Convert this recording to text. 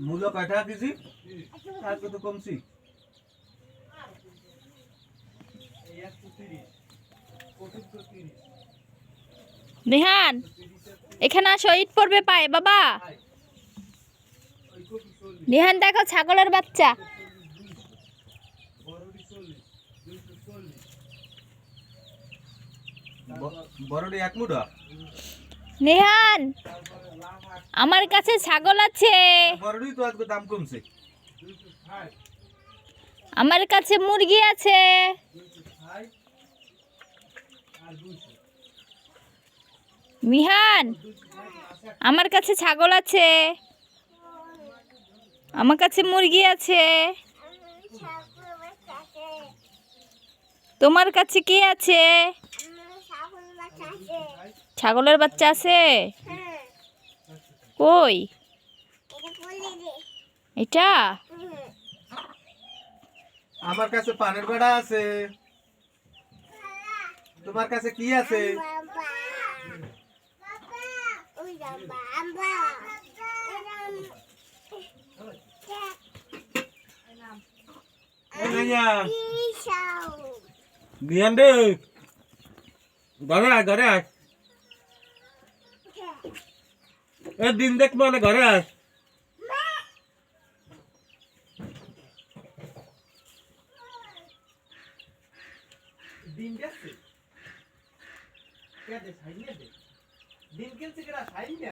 মূলো কাঠা কেজি আর কত কমছি নেহান এখানে আসো, ইট পড়বে পায়ে বাবা। নেহান দেখো ছাগলের বাচ্চা। বড়ডি এক মুঠা। নেহান আমার কাছে ছাগল আছে, বড়ডি তো আজকে দাম কমছে। আমার কাছে মুরগি আছে। মিহান আমার কাছে ছাগল আছে, আমার কাছে মুরগি আছে। তোমার কাছে কি আছে? ছাগলের বাচ্চা আছে কই? এটা আমার কাছে পানের বেড়া আছে। তোমার কাছে কি আছে? নিয়ান দে ঘরে আয়, ঘরে আয়। দিন দেখ মানে ঘরে আয়। দিন গেছে দিন খেলছে